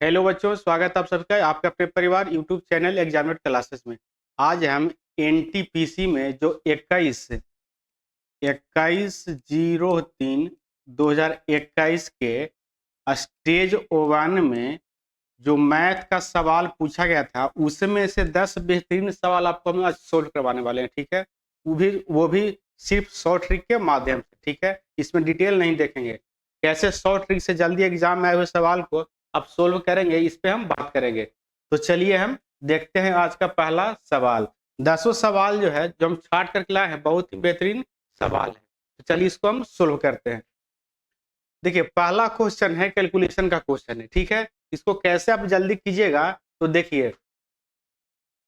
Hello बच्चों, स्वागत है आप सबका आपके अपने परिवार यूट्यूब चैनल एग्जामिनेट क्लासेस में। आज हम एनटीपीसी में जो 21/03/2021 के स्टेज वन में जो मैथ का सवाल पूछा गया था उसमें से 10 बेहतरीन सवाल आपको हम आज सोल्व करवाने वाले हैं। ठीक है, वो भी सिर्फ शॉर्ट ट्रिक के माध्यम से। ठीक है, इसमें डिटेल नहीं देखेंगे, कैसे शॉर्ट ट्रिक से जल्दी एग्जाम में आए हुए सवाल को आप सोल्व करेंगे, इस पे हम बात करेंगे। तो चलिए हम देखते हैं आज का पहला सवाल। 10 सवाल जो है जो हम छाट करके लाए हैं, बहुत ही बेहतरीन सवाल है। तो चलिए इसको हम सोल्व करते हैं। देखिए, पहला क्वेश्चन है कैलकुलेशन का क्वेश्चन है। ठीक है, इसको कैसे आप जल्दी कीजिएगा। तो देखिए,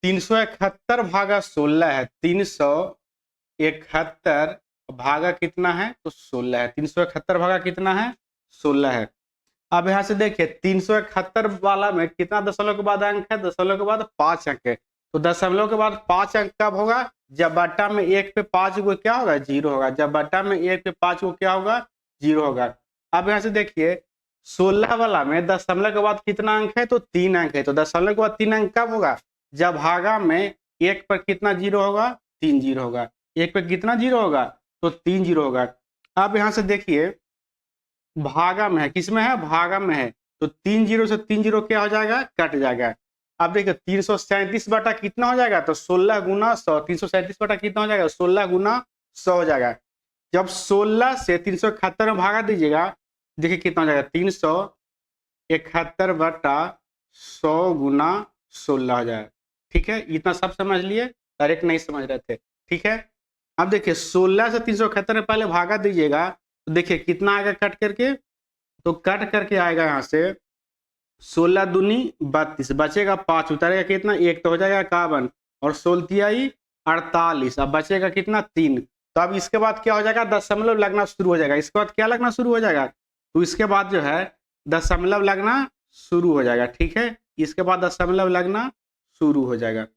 371 भागा 16 है। 371 भागा कितना है तो 16 है। 371 भागा कितना है 16 है। अब यहाँ से देखिए 371 वाला में कितना दशमलव के बाद अंक है, दशमलव के बाद 5 अंक है। तो दशमलव के बाद 5 अंक कब होगा, जब बट्टा में 1 पे 5 को क्या होगा, 0 होगा। जब बट्टा में 1 पे 5 को क्या होगा, 0 होगा। अब यहाँ से देखिए 16 वाला में दशमलव के बाद कितना अंक है तो 3 अंक है। तो दशमलव के बाद 3 अंक कब होगा, जब भागा में 1 पर कितना 0 होगा, 3 0 होगा। 1 पे कितना 0 होगा तो 3 0 होगा। अब यहाँ से देखिए भागा में है, किस में है, भागा में है। तो 3 0 से 3 0 क्या हो जाएगा, कट जाएगा। अब देखिए 337 बटा कितना हो जाएगा तो 16 गुना 100। 337 बटा कितना हो जाएगा, 16 गुना 100 हो जाएगा। जब 16 से 371 में भागा दीजिएगा, देखिए कितना हो जाएगा, 371 बटा 100 गुना 16 हो जाएगा। ठीक है, इतना सब समझ लिए, डायरेक्ट नहीं समझ रहे थे। ठीक है, अब देखिए 16 से 371 में पहले भागा दीजिएगा, तो देखिए कितना आएगा कट करके, तो कट करके आएगा यहाँ से 16 दूनी 32, बचेगा 5, उतारेगा कितना 1, तो हो जाएगा 51 और 16 48। अब बचेगा कितना 3। तो अब इसके बाद क्या हो जाएगा, दशमलव लगना शुरू हो जाएगा। इसके बाद क्या लगना शुरू हो जाएगा, तो इसके बाद जो है दशमलव लगना शुरू हो जाएगा। ठीक है, इसके बाद दशमलव लगना शुरू हो जाएगा।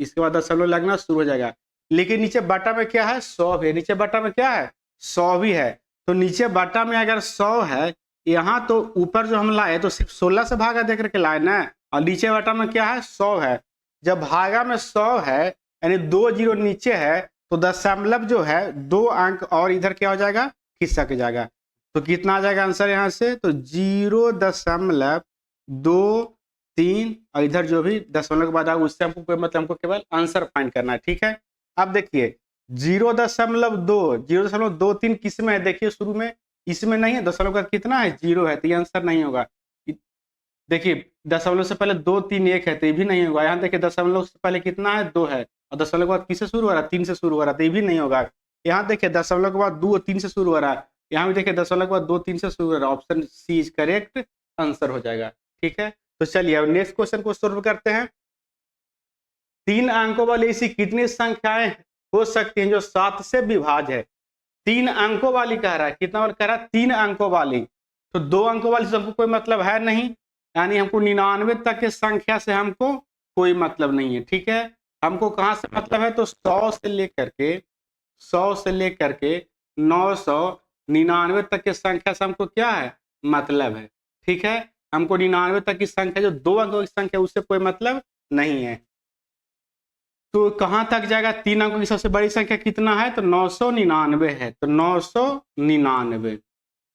इसके बाद दशमलव लगना शुरू हो जाएगा। लेकिन नीचे बटा में क्या है, 100 है। नीचे बटा में क्या है, 100 भी है। तो नीचे बटा में अगर 100 है, यहाँ तो ऊपर जो हम लाए तो सिर्फ 16 से भागा दे करके लाए ना, और नीचे बटा में क्या है, 100 है। जब भागा में 100 है यानी 2 0 नीचे है, तो दशमलव जो है 2 अंक और इधर क्या हो जाएगा, खिसक जाएगा। तो कितना आ जाएगा आंसर यहाँ से, तो 0.23 और इधर जो भी दशमलव के बाद आएगा उससे हमको कोई मतलब, हमको केवल आंसर फाइंड करना है। ठीक है, अब देखिए 0.23 किस में है, देखिए शुरू में इसमें नहीं है, दशमलव का कितना है 0 है, तो ये आंसर नहीं होगा। देखिए दशमलव से पहले 2 3 1 है, तो ये भी नहीं होगा। यहाँ देखिए दशमलव से पहले कितना है 2 है, और दशमलव के बाद किससे शुरू हो रहा है, 3 से शुरू हो रहा है, तो ये भी नहीं होगा। यहाँ देखिए दशमलव के बाद 2 3 से शुरू हो रहा है, यहाँ भी देखिए दशमलव के बाद 2 3 से शुरू हो रहा है। Option C is correct answer हो जाएगा। ठीक है, तो चलिए अब नेक्स्ट क्वेश्चन को सोल्व करते हैं। 3 अंकों वाली ऐसी कितनी संख्याएं हो सकती हैं जो 7 से विभाज्य है। 3 अंकों वाली कह रहा है, कितना वाली कह रहा है, 3 अंकों वाली। तो 2 अंकों वाली से हमको कोई मतलब है नहीं, यानी हमको 99 तक के संख्या से हमको कोई मतलब नहीं है। ठीक है, हमको कहां से मतलब है, तो 100 से लेकर के 999 तक के संख्या से हमको क्या है, मतलब है। ठीक है, हमको 99 तक की संख्या जो 2 अंकों की संख्या उससे कोई मतलब नहीं है। तो कहां तक जाएगा, 3 अंकों की सबसे बड़ी संख्या कितना है, तो 999 है। तो 999।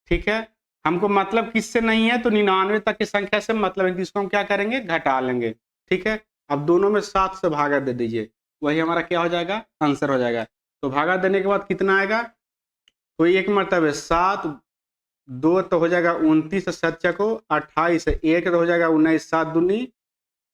ठीक है, हमको मतलब किससे नहीं है, तो 99 तक की संख्या से मतलब है, जिसको हम क्या करेंगे, घटा लेंगे। ठीक है, अब दोनों में 7 से भागा दे दीजिए, वही हमारा क्या हो जाएगा, आंसर हो जाएगा। तो भागा देने के बाद कितना आएगा, तो एक मतलब 7, 2 तो हो जाएगा 29, 7 को 28, 1 तो हो जाएगा 19, 7 दूनी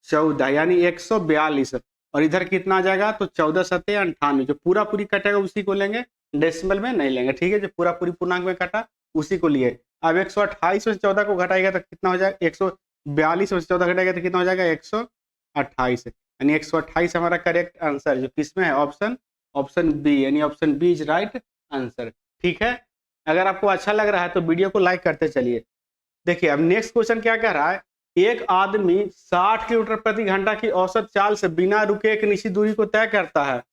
14 यानी 142। और इधर कितना आ जाएगा, तो 14 सत्ते 98। जो पूरा पूरी कटेगा उसी को लेंगे, डेसिमल में नहीं लेंगे। ठीक है, जो पूरा पूरी पूर्णांक में कटा उसी को लिए। अब 128 में से 14 को घटाएगा तो कितना हो जाएगा, 142 में से 14 घटाएगा तो कितना हो जाएगा, 128। यानी 128 हमारा करेक्ट आंसर जो किसमें है, ऑप्शन बी, यानी option B is right answer. ठीक है, अगर आपको अच्छा लग रहा है तो वीडियो को लाइक करते चलिए। देखिए अब नेक्स्ट क्वेश्चन क्या कह रहा है, एक आदमी 60 किलोमीटर प्रति घंटा की औसत चाल से बिना रुके एक निश्चित दूरी को तय करता है।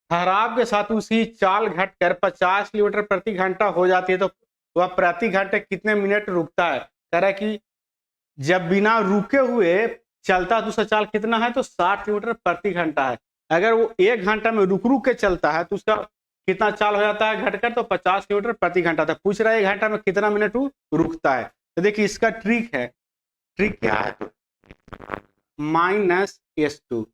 ठहराव के साथ उसकी चाल घटकर 50 किलोमीटर प्रति घंटा हो जाती है, तो वह प्रति घंटे कितने मिनट रुकता है। कह रहा है कि जब बिना रुके हुए चलता दूसरा चाल कितना है, तो 60 किलोमीटर प्रति घंटा है। अगर वो 1 घंटा में रुक रुक के चलता है तो उसका कितना चाल हो जाता है घटकर, तो 50 किलोमीटर प्रति घंटा था। पूछ रहा है 1 घंटा में कितना मिनट वो रुकता है। तो देखिए इसका ट्रिक है, ट्रिक क्या है, -s2।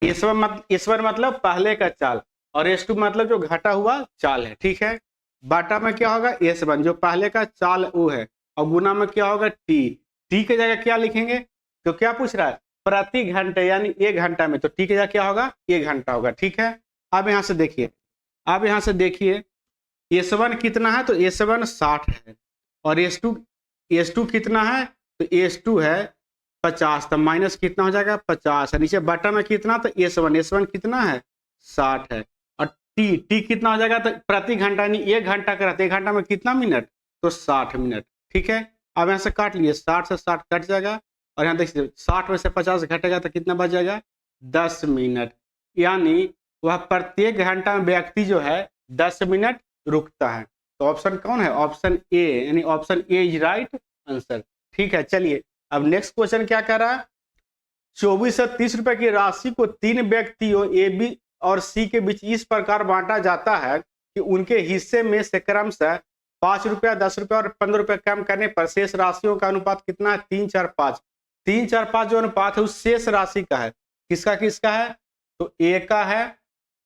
S1 मतलब पहले का चाल और S2 मतलब जो घटा हुआ चाल है, ठीक है। बाटा में क्या होगा, S1 जो पहले का चाल वो है, और गुना में क्या होगा, टी की जगह क्या लिखेंगे, तो क्या पूछ रहा है, प्रति घंटे यानी 1 घंटा में, तो टी की जगह क्या होगा, 1 घंटा होगा, ठीक है। अब यहाँ से देखिए, अब यहाँ से देखिए S1 कितना है, तो S1 60 है, और S2 कितना है, तो S2 है 50, तो माइनस कितना हो जाएगा, 50 है। नीचे बटा में कितना, तो S1 कितना है, 60 है, और टी कितना हो जाएगा, तो प्रति घंटा यानी 1 घंटा का रहता है, 1 घंटा में कितना मिनट, तो 60 मिनट, ठीक है। अब यहाँ से काट लिए, 60 से 60 कट जाएगा, और यहाँ देखिए 60 में से 50 घटेगा तो कितना बच जाएगा, 10 मिनट। यानी वह प्रत्येक घंटा में व्यक्ति जो है 10 मिनट रुकता है। तो ऑप्शन कौन है, ऑप्शन ए, यानी option A is right answer, ठीक है। चलिए अब नेक्स्ट क्वेश्चन क्या कर रहा है, 24 से 30 रुपए की राशि को 3 व्यक्तियों ए, बी और सी के बीच इस प्रकार बांटा जाता है कि उनके हिस्से में से क्रमशः 5 रुपया, 10 रुपया और 15 रुपया कम करने पर शेष राशियों का अनुपात कितना है, 3-4-5। 3-4-5 जो अनुपात है उस शेष राशि का है, किसका किसका है, तो ए का है,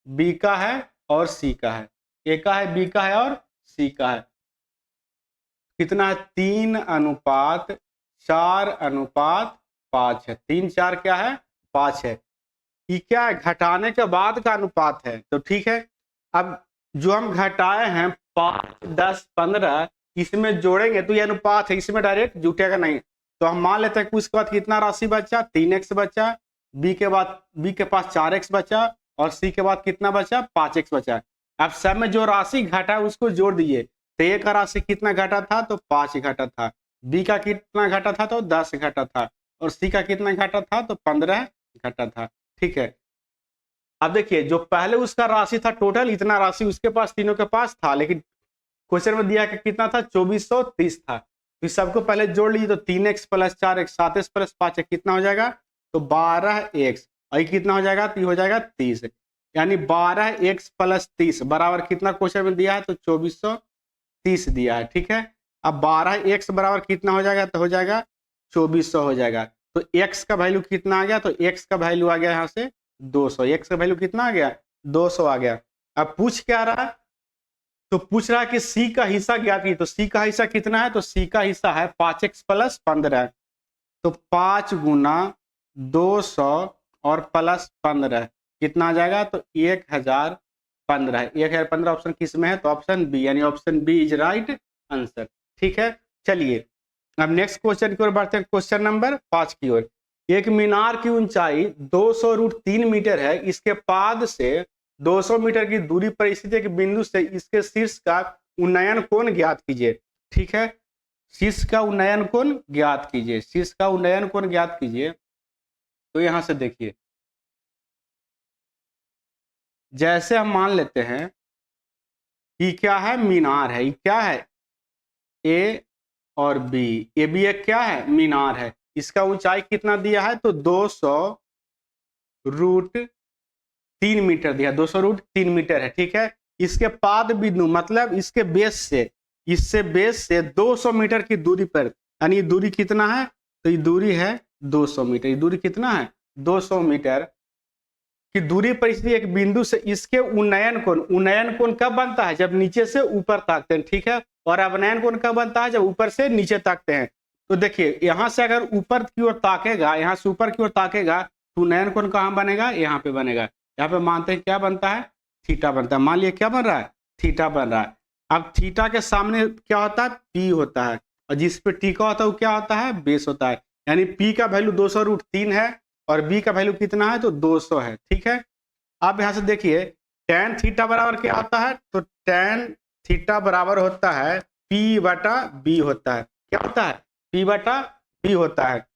बी का है और सी का है। ए का है, बी का है और सी का है। कितना है, 3:4:5 है। 3-4 क्या है, 5 है। ये क्या है, घटाने के बाद का अनुपात है, तो ठीक है। अब जो हम घटाए हैं 5, 10, 15, इसमें जोड़ेंगे तो ये अनुपात है, इसमें डायरेक्ट जुटेगा नहीं। तो हम मान लेते हैं कि उसके बाद कितना राशि बचा, 3x बचा, बी के पास 4x बचा, और सी के बाद कितना बचा, 5x बचा। अब सब में जो राशि घटा उसको जोड़ दीजिए, तो ए का राशि कितना घटा था, तो 5 घटा था, बी का कितना घटा था, तो 10 घटा था, और सी का कितना घटा था, तो 15 घटा था, ठीक है। अब देखिए जो पहले उसका राशि था टोटल इतना राशि उसके पास, तीनों के पास था, लेकिन क्वेश्चन में दिया कि कितना था, 2430 था। तो सबको पहले जोड़ लीजिए, तो 3x + 4x 7x + 5 कितना हो जाएगा, तो 12x, और ये कितना हो जाएगा, तो ये हो जाएगा 30, यानी 12x + 30 बराबर कितना क्वेश्चन में दिया है, तो 2430 दिया है, ठीक है। अब 12x बराबर कितना हो जाएगा, तो हो जाएगा 2400 हो जाएगा। तो x का वैल्यू कितना आ गया, तो x का वैल्यू आ गया यहाँ से 200, x का वैल्यू कितना आ गया, 200 आ गया। अब पूछ क्या रहा है, तो पूछ रहा है कि C का हिस्सा ज्ञात कीजिए। तो C का हिस्सा कितना है, तो C का हिस्सा है 5x + 15, तो 5 × 200 और प्लस 15 कितना आ जाएगा, तो 1015। 1015 ऑप्शन किस में है, तो ऑप्शन बी, यानी option B is right answer, ठीक है। चलिए अब नेक्स्ट क्वेश्चन की ओर बढ़ते हैं, क्वेश्चन नंबर 5 की ओर। एक मीनार की ऊंचाई 200√3 मीटर है, इसके पाद से 200 मीटर की दूरी पर स्थित एक बिंदु से इसके शीर्ष का उन्नयन कोण ज्ञात कीजिए, ठीक है। शीर्ष का उन्नयन कोण ज्ञात कीजिए, शीर्ष का उन्नयन कोण ज्ञात कीजिए। तो यहां से देखिए, जैसे हम मान लेते हैं कि क्या है, मीनार है, ये क्या है, ए और बी, ए बी एक क्या है, मीनार है। इसका ऊंचाई कितना दिया है, तो 200√3 मीटर दिया, 200√3 मीटर है, ठीक है। इसके पाद बिंदु मतलब इसके बेस से, इससे बेस से 200 मीटर की दूरी पर, यानी दूरी कितना है, तो ये दूरी है 200 मीटर। ये दूरी कितना है, 200 मीटर की दूरी पर स्थित एक बिंदु से इसके उन्नयन कोण कब बनता है, जब नीचे से ऊपर ताकते हैं, ठीक है। और अवनयन कोण कब बनता है, जब ऊपर से नीचे ताकते हैं। तो देखिए यहां से अगर ऊपर की ओर ताकेगा, यहां से ऊपर की ओर ताकेगा, तो उन्नयन कोण कहां बनेगा, यहाँ पे बनेगा। यहाँ पे मानते हैं क्या बनता है, थीटा बनता है। मान लिया क्या बन रहा है, थीटा बन रहा है। अब थीटा के सामने क्या होता है, पी होता है, और जिस पे टी का होता है वो क्या होता है, बेस होता है। यानी पी का वैल्यू 200√3 है और बी का वैल्यू कितना है, तो 200 है, ठीक है। आप यहां से देखिए tan थीटा बराबर क्या होता है, तो tan थीटा बराबर होता है P/B होता है। क्या होता है, P/B होता है।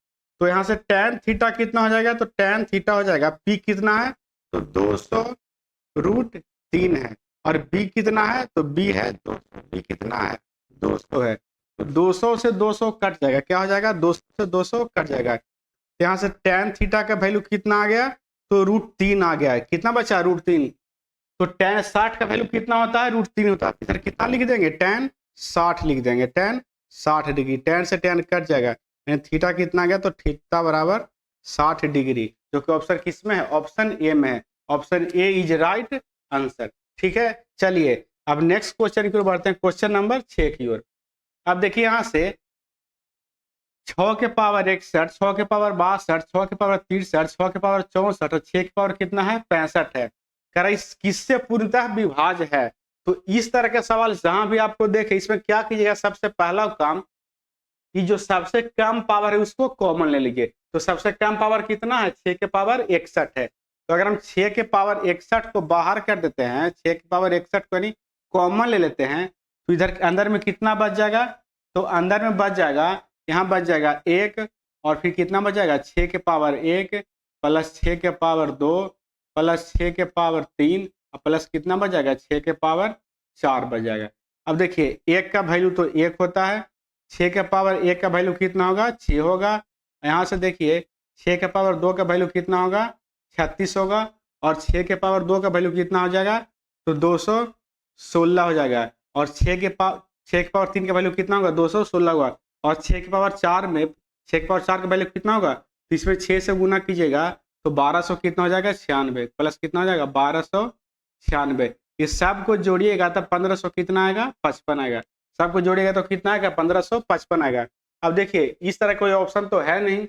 तो यहां से tan थीटा कितना हो जाएगा, तो tan थीटा हो जाएगा, P कितना है, तो 200√3 है, और B कितना है, तो B है 200, B कितना है, 200 है। तो 200 से 200 कट जाएगा, क्या हो जाएगा 200 से 200 कट जाएगा। तो यहाँ से tan थीटा का वैल्यू कितना आ गया, तो √3 आ गया है। कितना बचा √3, तो tan 60 का वैल्यू कितना होता है √3 होता है। इधर कितना लिख देंगे tan 60 लिख देंगे, tan 60 डिग्री, tan से tan कट जाएगा, यानी थीटा कितना आ गया, तो थीटा बराबर 60 डिग्री, जो कि ऑप्शन किस में है, ऑप्शन ए में है। Option A is right answer. ठीक है, चलिए अब नेक्स्ट क्वेश्चन की ओर बढ़ते हैं, क्वेश्चन नंबर 6 की ओर। अब देखिए यहाँ से 6 के पावर 61, 6 के पावर 62, 6 के पावर 63, 6 के पावर 64 और 6 के पावर कितना है 65 है। कह रहा इस किससे पूर्णतः विभाज्य है। तो इस तरह के सवाल जहां भी आपको देखे, इसमें क्या कीजिएगा, सबसे पहला काम कि जो सबसे कम पावर है उसको कॉमन ले लीजिए। तो सबसे कम पावर कितना है, 6 के पावर 61 है। तो अगर हम 6 के पावर 61 को बाहर कर देते हैं, 6 के पावर 61 को यानी कॉमन ले लेते हैं, तो इधर अंदर में कितना बच जाएगा, तो अंदर में बच जाएगा, यहाँ बच जाएगा 1 और फिर कितना बच जाएगा 6 के पावर 1 प्लस 6 के पावर 2 प्लस 6 के पावर 3 और प्लस कितना बच जाएगा 6 के पावर 4 बच जाएगा। अब देखिए 1 का वैल्यू तो 1 होता है, 6 के पावर 1 का वैल्यू कितना होगा 6 होगा। यहाँ से देखिए 6 के पावर 2 का वैल्यू कितना होगा 36 होगा, और 6 के पावर 2 का वैल्यू कितना हो जाएगा, तो 216 हो जाएगा। और 6 के पावर 3 का वैल्यू कितना होगा 216 होगा। और 6 के पावर 4 में 6 के पावर 4 का वैल्यू कितना होगा, तो इसमें 6 से गुना कीजिएगा तो 1200 कितना हो जाएगा 96 प्लस कितना हो जाएगा 1296। इस सब को जोड़िएगा तो 1500 कितना आएगा 55 आएगा। सबको जोड़िएगा तो कितना आएगा 1555 आएगा। अब देखिए इस तरह कोई ऑप्शन तो है नहीं,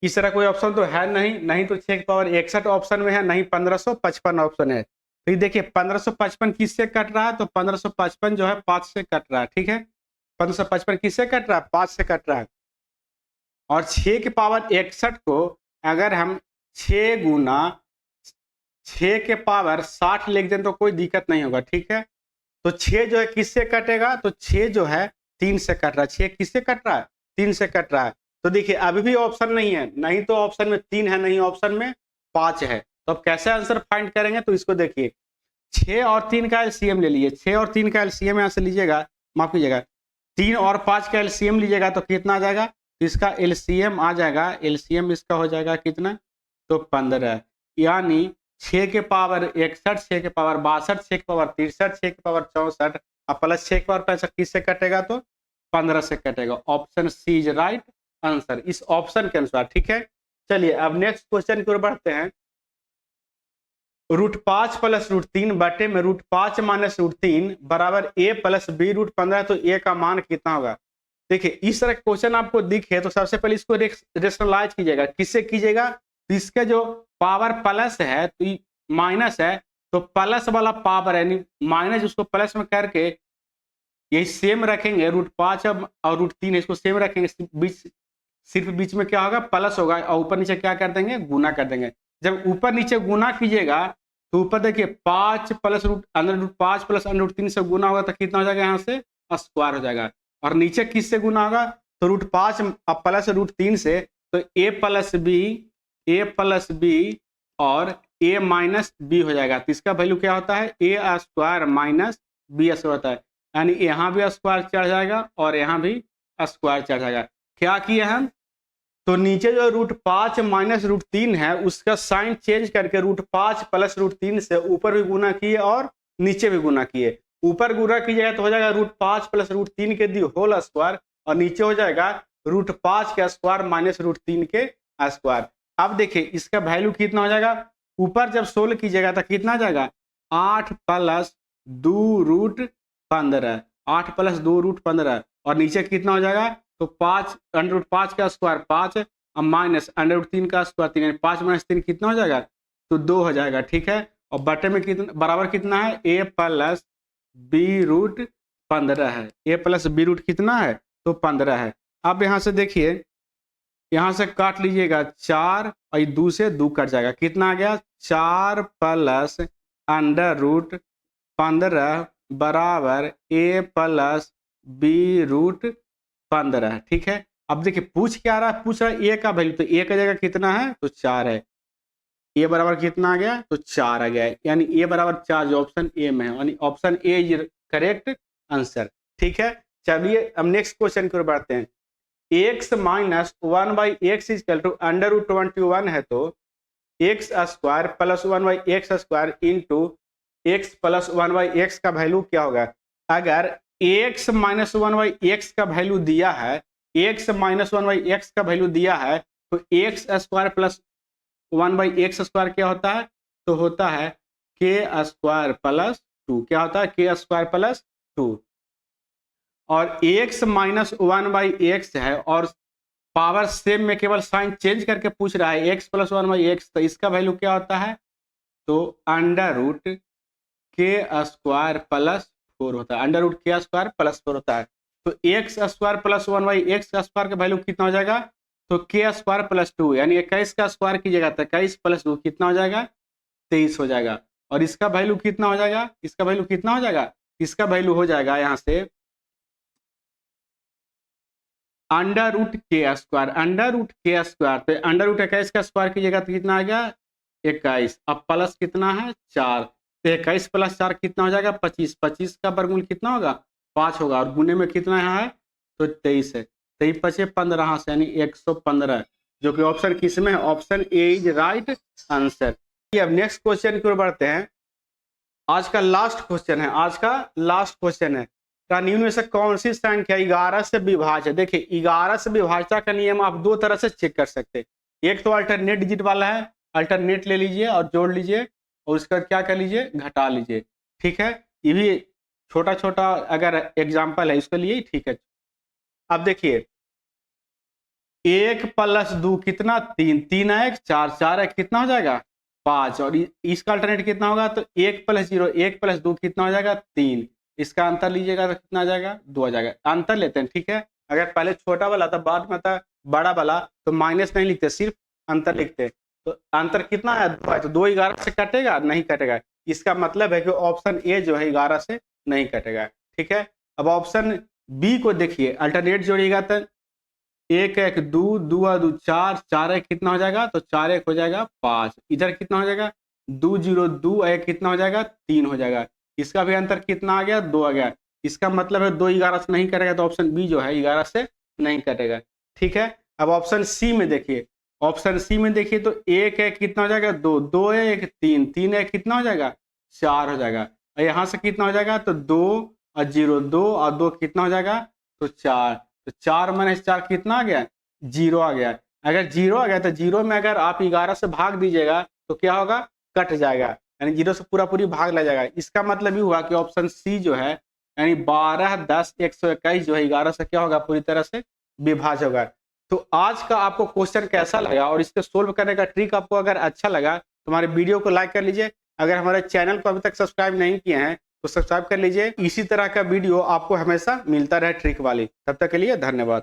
इस तरह कोई ऑप्शन तो है नहीं, नहीं तो 6 के पावर 61 ऑप्शन में है, नहीं 1555 ऑप्शन है। तो देखिए 1555 किससे कट रहा है, तो 1555 जो है 5 से कट रहा है। ठीक है, 1555 किससे कट रहा है 5 से कट रहा है। और 6 के पावर 61 को अगर हम 6 गुना 6 के पावर 60 लिख दें तो कोई दिक्कत नहीं होगा। ठीक है, तो 6 जो है किससे कटेगा, तो 6 जो है 3 से कट रहा है। 6 किससे कट रहा है 3 से कट रहा है। तो देखिए अभी भी ऑप्शन नहीं है, नहीं तो ऑप्शन में 3 है, नहीं ऑप्शन में 5 है। तो अब कैसे आंसर फाइंड करेंगे, तो इसको देखिए 6 और 3 का एलसीएम ले लीजिए, 6 और 3 का एलसीएम यहाँ से लीजिएगा, माफ कीजिएगा 3 और 5 का एलसीएम लीजिएगा तो कितना आ जाएगा, तो इसका एलसीएम आ जाएगा, एलसीएम इसका हो जाएगा कितना, तो 15। यानी 6 के पावर 61, 6 के पावर 62, 6 के पावर 63, 6 के पावर 64 और प्लस 6 के पावर 65 किससे कटेगा, तो 15 से कटेगा। Option C is right answer इस ऑप्शन के अनुसार। ठीक है, चलिए अब नेक्स्ट क्वेश्चन की ओर बढ़ते हैं। √5 प्लस √3 बटे में √5 माइनस √3 बराबर a प्लस b √15, तो a का मान कितना होगा। देखिए इस तरह क्वेश्चन आपको दिखे तो सबसे पहले इसको रेशनलाइज कीजिएगा। किससे कीजिएगा, तो इसके जो पावर प्लस है तो माइनस है, तो प्लस वाला पावर यानी माइनस उसको प्लस में करके यही सेम रखेंगे, √5 और √3 इसको सेम रखेंगे, बीच सिर्फ बीच में क्या होगा प्लस होगा और ऊपर नीचे क्या कर देंगे गुना कर देंगे। जब ऊपर नीचे गुना कीजिएगा तो ऊपर देखिए 5 प्लस √5 प्लस √3 से गुना होगा तो कितना हो जाएगा, यहाँ से स्क्वायर हो जाएगा। और नीचे किससे गुना होगा, तो √5 प्लस √3 से, तो a प्लस b और a माइनस b हो जाएगा। तो इसका वैल्यू क्या होता है a square minus b square होता है, यानी यहाँ भी स्क्वायर चढ़ जाएगा और यहाँ भी स्क्वायर चढ़ जाएगा। क्या किए हम, तो नीचे जो √5 माइनस √3 है उसका साइन चेंज करके √5 प्लस √3 से ऊपर भी गुना किए और नीचे भी गुना किए। ऊपर गुना कीजिएगा तो हो जाएगा √5 प्लस √3 के दी होल स्क्वायर और नीचे हो जाएगा √5 के स्क्वायर माइनस √3 के स्क्वायर। अब देखिए इसका वैल्यू कितना हो जाएगा, ऊपर जब सोल्व कीजिएगा तो कितना आ जाएगा 8 प्लस 2√15, 8 प्लस 2√15 और नीचे कितना हो जाएगा, तो 5 √5 का स्क्वायर 5 और माइनस √3 का स्क्वायर 3, 5 माइनस 3 कितना हो जाएगा, तो 2 हो जाएगा। ठीक है, और बटे में कितना बराबर कितना है a प्लस b√15 है, a प्लस b कितना है, तो 15 है। अब यहाँ से देखिए यहाँ से काट लीजिएगा 4 और 2 से 2 कट जाएगा, कितना आ गया 4 प्लस √15 बराबर a प्लस b√15। ठीक है, अब देखिए पूछ क्या रहा है, पूछ रहा है a का वैल्यू, तो a का जगह कितना है, तो 4 है, a बराबर कितना आ गया, तो 4 आ गया, यानी a बराबर 4 जो ऑप्शन ए में है, यानी option A is correct answer. ठीक है, चलिए अब नेक्स्ट क्वेश्चन की ओर बढ़ते हैं। x minus 1/x equal to √21 है, तो x square plus 1/x square into x plus 1/x का वैल्यू क्या होगा। अगर x माइनस 1/x का वैल्यू दिया है, x माइनस 1/x का वैल्यू दिया है, तो x square plus 1/x square क्या होता है, तो होता है के स्क्वायर प्लस 2। क्या होता है, के स्क्वायर प्लस 2। और x माइनस 1/x है और पावर सेम में केवल साइन चेंज करके पूछ रहा है, x प्लस 1/x, तो इसका वैल्यू क्या होता है, तो अंडर रूट के स्क्वायर प्लस 4 होता है। अंडर रूट के स्क्वायर प्लस 4 होता है। तो एक्स स्क्वायर प्लस 1/x का स्क्वायर का वैल्यू कितना हो जाएगा, तो के स्क्वायर प्लस 2, यानी 21 का स्क्वायर कीजिएगा तो 21 प्लस 2 कितना हो जाएगा, 23 हो जाएगा। और इसका वैल्यू कितना हो जाएगा, इसका वैल्यू कितना हो जाएगा, इसका वैल्यू हो जाएगा यहाँ से अंडर रूट के स्क्वायर। अंडर रूट के स्क्वायर, तो अंडर रूट 21 का स्क्वायर कीजिएगा तो कितना आ गया, 21। अब प्लस कितना है, 4, तो 21 प्लस 4 कितना हो जाएगा, 25। 25 का वर्गमूल कितना होगा, 5 होगा। और गुने में कितना है, तो 23 है। 23 बचे 15 से, यानी 115, जो कि ऑप्शन किस में है, option A is right answer. अब नेक्स्ट क्वेश्चन की ओर बढ़ते हैं। आज का लास्ट क्वेश्चन है, आज का लास्ट क्वेश्चन है, निम्न में से कौन सी संख्या 11 से विभाज्य है। देखिए 11 से विभाज्यता का नियम आप दो तरह से चेक कर सकते हैं। एक तो अल्टरनेट डिजिट वाला है, अल्टरनेट ले लीजिए और जोड़ लीजिए और उसका क्या कर लीजिए, घटा लीजिए। ठीक है, ये भी छोटा छोटा अगर एग्जाम्पल है इसके लिए ठीक है। अब देखिए 1 प्लस 2 कितना, 3, 3 1 4, 4 1 कितना हो जाएगा, 5। और इसका अल्टरनेट कितना होगा, तो 1 प्लस 0, 1 प्लस 2 कितना हो जाएगा, 3। इसका अंतर लीजिएगा तो कितना आ जाएगा, 2 आ जाएगा। अंतर लेते हैं, ठीक है। अगर पहले छोटा वाला था बाद में था बड़ा वाला, तो माइनस नहीं लिखते, सिर्फ अंतर लिखते। तो अंतर कितना है, 2 है, तो 2 11 से कटेगा, नहीं कटेगा। इसका मतलब है कि ऑप्शन ए जो है 11 से नहीं कटेगा। ठीक है, अब ऑप्शन बी को देखिए, अल्टरनेट जोड़िएगा तो 1 1 2, 2 2 4, 4 1 कितना हो जाएगा, तो 4 1 हो जाएगा 5। इधर कितना हो जाएगा, 2 0 2 1 कितना हो जाएगा, 3 हो जाएगा। इसका भी अंतर कितना आ गया, 2 आ गया। इसका मतलब है 2 11 से नहीं कटेगा, तो ऑप्शन बी जो है 11 से नहीं कटेगा। ठीक है, अब ऑप्शन सी में देखिए, ऑप्शन सी में देखिए तो 1 1 कितना हो जाएगा, 2 2 1 3, 3 1 कितना हो जाएगा, 4 हो जाएगा। और यहाँ से कितना हो जाएगा, तो 2 और 0 2 और 2 कितना हो जाएगा, तो 4। तो 4 माइनस 4 कितना आ गया, 0 आ गया। अगर 0 आ गया तो 0 में अगर आप 11 से भाग दीजिएगा तो क्या होगा, कट जाएगा, यानी 0 से पूरा पूरी भाग लग जाएगा। इसका मतलब ये हुआ कि ऑप्शन सी जो है, यानी 12 10 121 जो है 11 से क्या होगा, पूरी तरह से विभाज्य होगा। तो आज का आपको क्वेश्चन कैसा लगा और इसके सोल्व करने का ट्रिक आपको अगर अच्छा लगा तो हमारे वीडियो को लाइक कर लीजिए। अगर हमारे चैनल को अभी तक सब्सक्राइब नहीं किए हैं तो सब्सक्राइब कर लीजिए। इसी तरह का वीडियो आपको हमेशा मिलता रहे ट्रिक वाली। तब तक के लिए धन्यवाद।